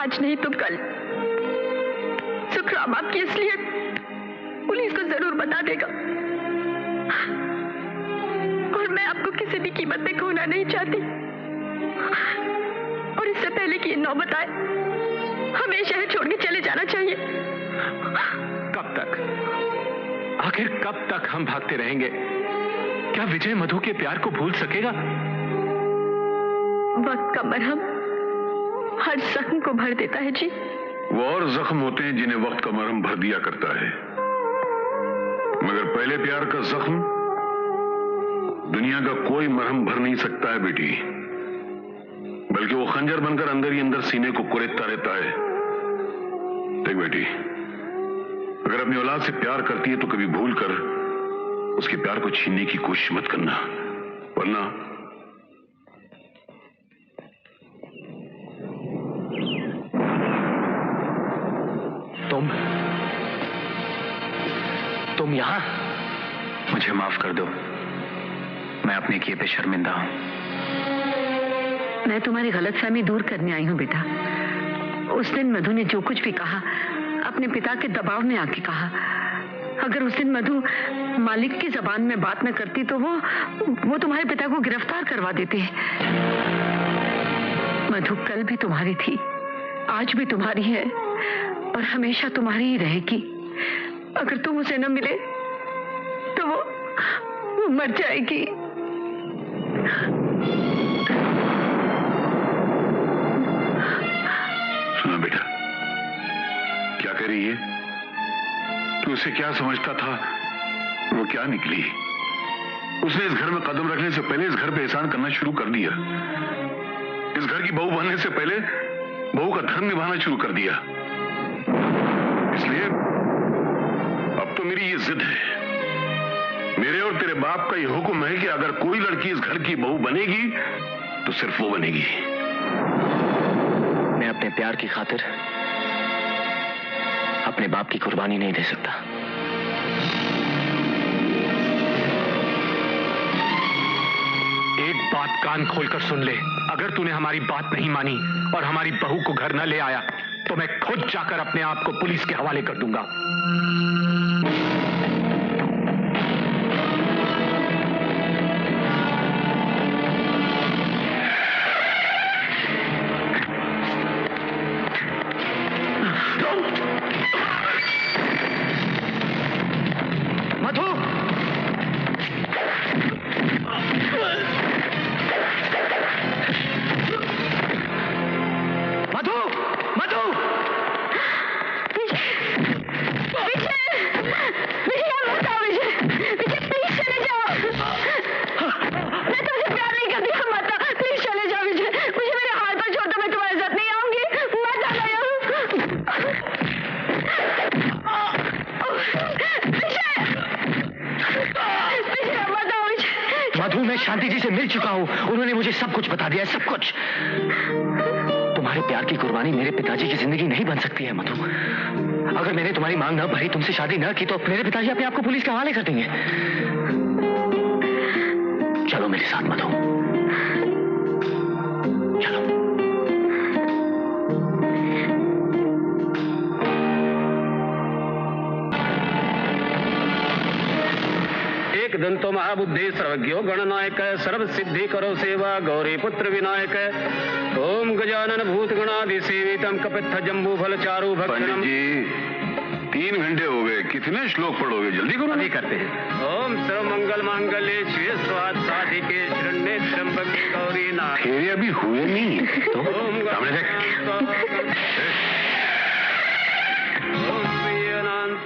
आज नहीं तो कल सुखराम आपकी असलियत पुलिस को जरूर बता देगा, और मैं आपको किसी भी कीमत पे खोना नहीं चाहती। और इससे पहले कि ये नौबत आए, हमें शहर छोड़ के चले जाना चाहिए। कब तक, आखिर कब तक हम भागते रहेंगे? क्या विजय मधु के प्यार को भूल सकेगा? वक्त का मरहम हर जख्म को भर देता है जी। वो और जख्म होते हैं जिन्हें वक्त का मरहम भर दिया करता है, मगर पहले प्यार का जख्म दुनिया का कोई मरहम भर नहीं सकता है बेटी, बल्कि वो खंजर बनकर अंदर ही अंदर सीने को कुरेदता रहता है। देख बेटी, अगर अपनी औलाद से प्यार करती है तो कभी भूल कर उसके प्यार को छीनने की कोशिश मत करना, वरना तुम यहां? मुझे माफ कर दो, मैं अपने किए पे शर्मिंदा हूं। मैं तुम्हारी गलतफहमी दूर करने आई हूं बेटा। उस दिन मधु ने जो कुछ भी कहा अपने पिता के दबाव में आके कहा। अगर उस दिन मधु मालिक की जबान में बात न करती तो वो तुम्हारे पिता को गिरफ्तार करवा देते। मधु कल भी तुम्हारी थी, आज भी तुम्हारी है और हमेशा तुम्हारी ही रहेगी। अगर तुम उसे न मिले तो वो मर जाएगी। सुना बेटा, क्या कह रही है? तू उसे क्या समझता था, वो क्या निकली? उसने इस घर में कदम रखने से पहले इस घर पे एहसान करना शुरू कर दिया। इस घर की बहू बनने से पहले बहू का धर्म निभाना शुरू कर दिया। इसलिए अब तो मेरी ये जिद है, मेरे और तेरे बाप का ये हुक्म है कि अगर कोई लड़की इस घर की बहू बनेगी तो सिर्फ वो बनेगी। मैं अपने प्यार की खातिर अपने बाप की कुर्बानी नहीं दे सकता। एक बात कान खोलकर सुन ले, अगर तूने हमारी बात नहीं मानी और हमारी बहू को घर न ले आया तो मैं खुद जाकर अपने आप को पुलिस के हवाले कर दूंगा। शांति जी से मिल चुका हूं, उन्होंने मुझे सब कुछ बता दिया है, सब कुछ। तुम्हारे प्यार की कुर्बानी मेरे पिताजी की जिंदगी नहीं बन सकती है मधु। अगर मैंने तुम्हारी मांग न भरी, तुमसे शादी न की तो मेरे पिताजी अपने आप को पुलिस के हवाले कर देंगे। चलो मेरे साथ मधु, चलो। दंतो महाबुद्धि सर्वज्ञो गणनायक सर्व सिद्धि करो सेवा गौरी पुत्र विनायक ओम गजानन भूत गणादि सेवितम कपित्थ जम्बू फल चारु भक्षणम। जी 3 घंटे हो गए, कितने श्लोक पढ़ोगे? जल्दी करो। अभी करते हैं। ओम सर्व मंगल मांगल्ये शिवे स्वाद साधिके शरण्ये त्र्यंबके गौरी नाथ। फेरे अभी हुए नहीं तो सामने देख। ओम प्रियनाथ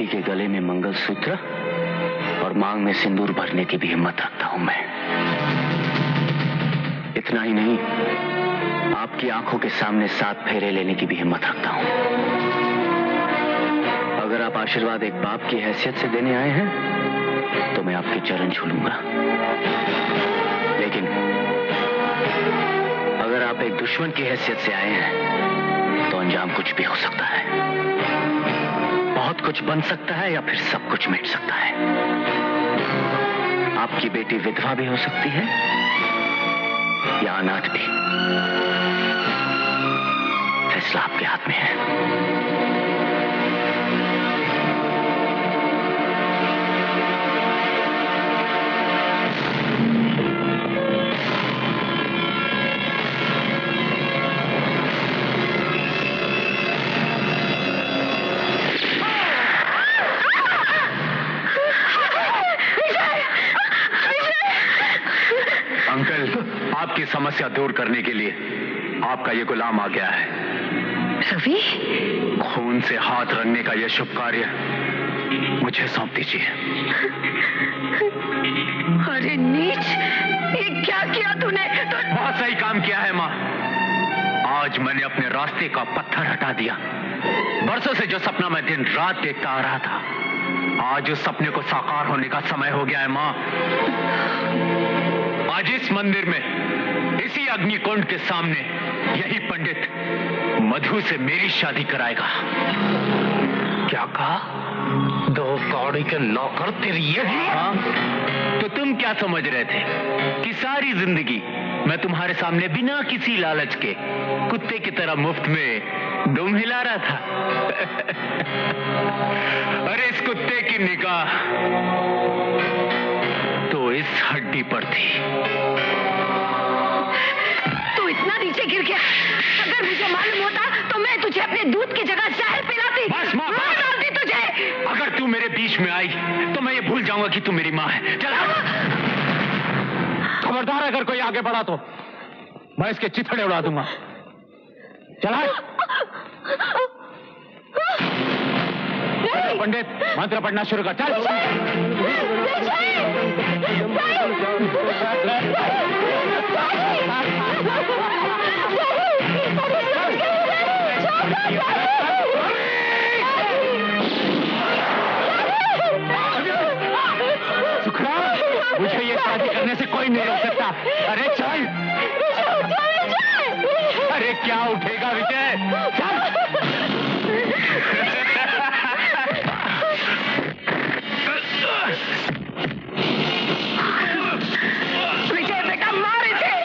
के गले में मंगलसूत्र और मांग में सिंदूर भरने की भी हिम्मत रखता हूं मैं। इतना ही नहीं, आपकी आंखों के सामने 7 फेरे लेने की भी हिम्मत रखता हूं। अगर आप आशीर्वाद एक बाप की हैसियत से देने आए हैं तो मैं आपके चरण छू लूंगा, लेकिन अगर आप एक दुश्मन की हैसियत से आए हैं तो अंजाम कुछ भी हो सकता है। बहुत कुछ बन सकता है या फिर सब कुछ मिट सकता है। आपकी बेटी विधवा भी हो सकती है या अनाथ भी। फैसला आपके हाथ में है। आपकी समस्या दूर करने के लिए आपका ये गुलाम आ गया है। रवि, खून से हाथ रंगने का यह शुभ कार्य मुझे सौंप दीजिए। अरे नीच, ये क्या किया तूने? बहुत सही काम किया है माँ। आज मैंने अपने रास्ते का पत्थर हटा दिया। बरसों से जो सपना मैं दिन रात देखता आ रहा था, आज उस सपने को साकार होने का समय हो गया है माँ। आज इस मंदिर में, इसी अग्निकुंड के सामने, यही पंडित मधु से मेरी शादी कराएगा। क्या कहा? 2 कौड़ी के नौकर तेरी ये? हाँ? तो तुम क्या समझ रहे थे कि सारी जिंदगी मैं तुम्हारे सामने बिना किसी लालच के कुत्ते की तरह मुफ्त में दुम हिला रहा था? अरे इस कुत्ते की निगाह तो इस हड्डी पर थी। तू इतना नीचे गिर गया। अगर मुझे मालूम होता तो मैं तुझे अपने दूध की जगह शहद पिलाती। बस माँ, मार डालती तुझे। अगर तू मेरे बीच में आई तो मैं ये भूल जाऊंगा कि तू मेरी माँ है। चल खबरदार, अगर कोई आगे बढ़ा तो मैं इसके चिथड़े उड़ा दूंगा। चला पंडित, मंत्र पढ़ना शुरू कर। चल सुखरा, मुझे ये शादी करने से कोई नहीं रोक सकता। अरे चल। अरे क्या उठेगा विजय? विजय बेटा, मार इसे।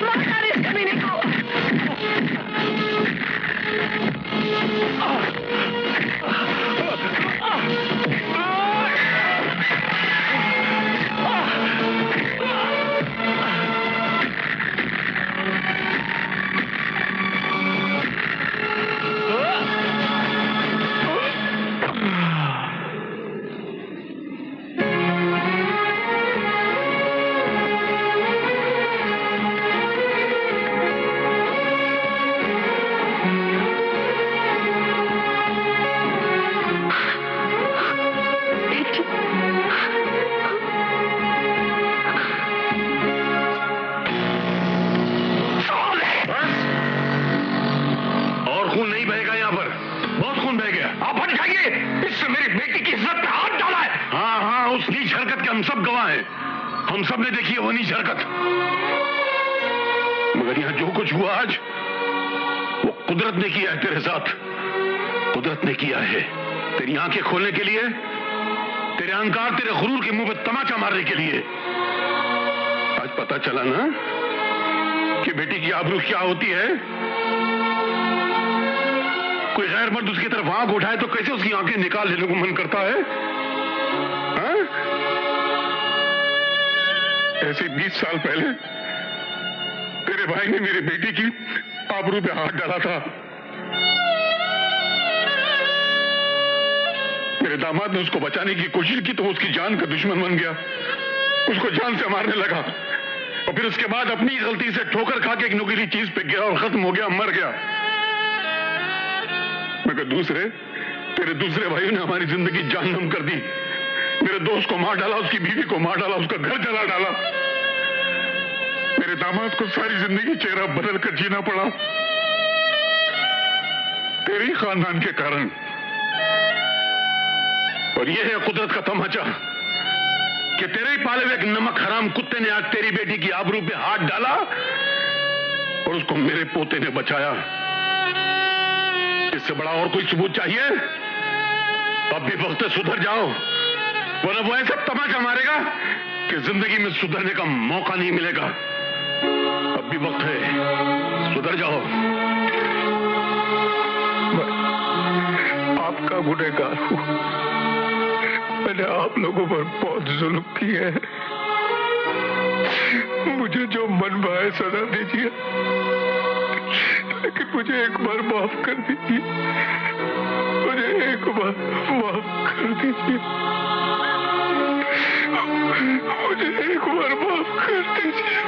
मार इस कमीने को। हम सब गवाह हैं। हम सब ने देखी है वो नीच हरकत। मगर यहां जो कुछ हुआ आज, वो कुदरत ने किया है तेरे साथ। कुदरत ने किया है तेरी आंखें खोलने के लिए, तेरे अहंकार, तेरे गुरूर के मुंह पे तमाचा मारने के लिए। आज पता चला ना कि बेटी की आबरू क्या होती है। कोई गैर मर्द उसकी तरफ आंख उठाए तो कैसे उसकी आंखें निकाल लेने को मन करता है। हाँ? ऐसे 20 साल पहले मेरे भाई ने मेरी बेटी की आबरू पे हाथ डाला था। मेरे दामाद ने उसको बचाने की कोशिश की तो वो उसकी जान का दुश्मन बन गया, उसको जान से मारने लगा और फिर उसके बाद अपनी गलती से ठोकर खा के एक नुकीली चीज पे गिरा और खत्म हो गया, मर गया। मगर तेरे दूसरे भाइयों ने हमारी जिंदगी जहन्नम कर दी। मेरे दोस्त को मार डाला, उसकी बीवी को मार डाला, उसका घर जला डाला। मेरे दामाद को सारी जिंदगी चेहरा बदल कर जीना पड़ा तेरे ही खानदान के कारण। और यह है कुदरत का तमाचा कि तेरे ही पाले हुए एक नमक हराम कुत्ते ने आज तेरी बेटी की आबरू पे हाथ डाला और उसको मेरे पोते ने बचाया। इससे बड़ा और कोई सबूत चाहिए? अब भी वक्त है, सुधर जाओ, वरना वो ऐसा तमाचा मारेगा कि जिंदगी में सुधरने का मौका नहीं मिलेगा। अब भी वक्त है, सुधर जाओ। आपका गुनहगार हूं, मैंने आप लोगों पर बहुत जुल्म किया है। मुझे जो मन भाए सजा दीजिए, लेकिन मुझे एक बार माफ कर दीजिए, मुझे एक बार माफ कर दीजिए, मुझे एक बार माफ कर दीजिए।